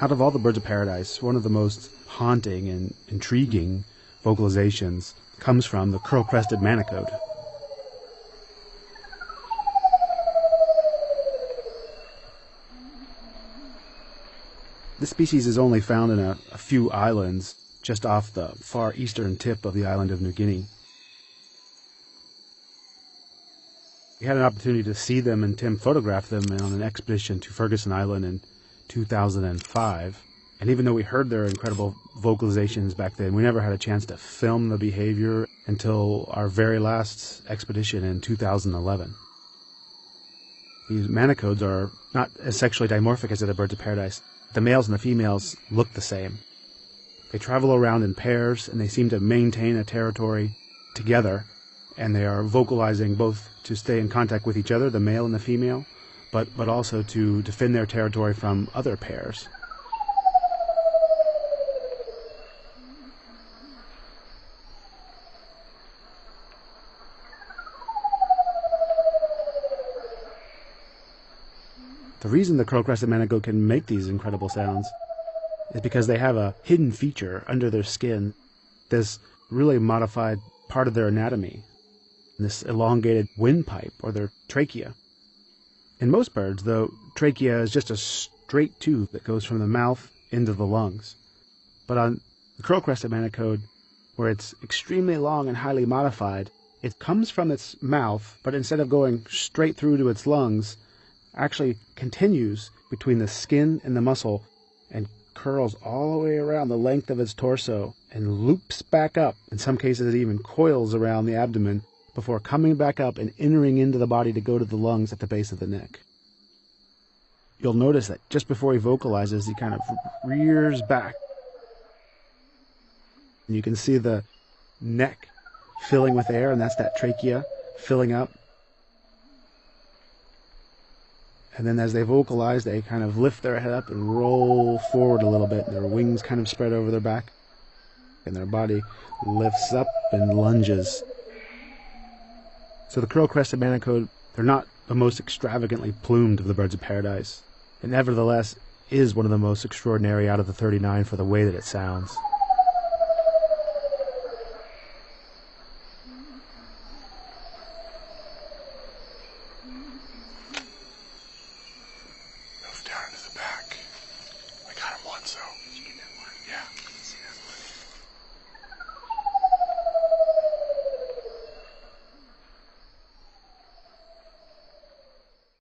Out of all the birds of paradise, one of the most haunting and intriguing vocalizations comes from the curl-crested manicote. This species is only found in a few islands just off the far eastern tip of the island of New Guinea. We had an opportunity to see them, and Tim photographed them on an expedition to Ferguson Island in 2005. And even though we heard their incredible vocalizations back then, we never had a chance to film the behavior until our very last expedition in 2011. These manicodes are not as sexually dimorphic as other birds of paradise. The males and the females look the same. They travel around in pairs, and they seem to maintain a territory together, and they are vocalizing both to stay in contact with each other, the male and the female, but also to defend their territory from other pairs. The reason the curl-crested manicote can make these incredible sounds is because they have a hidden feature under their skin, this really modified part of their anatomy, this elongated windpipe, or their trachea. In most birds, the trachea is just a straight tube that goes from the mouth into the lungs. But on the curl-crested manicote, where it's extremely long and highly modified, it comes from its mouth, but instead of going straight through to its lungs, actually continues between the skin and the muscle and curls all the way around the length of its torso and loops back up. In some cases, it even coils around the abdomen before coming back up and entering into the body to go to the lungs at the base of the neck. You'll notice that just before he vocalizes, he kind of rears back. And you can see the neck filling with air, and that's that trachea filling up. And then as they vocalize, they kind of lift their head up and roll forward a little bit. Their wings kind of spread over their back. And their body lifts up and lunges. So the curl-crested manicote, they're not the most extravagantly plumed of the birds of paradise. It nevertheless is one of the most extraordinary out of the 39 for the way that it sounds. Move down into the back. I got him once, though.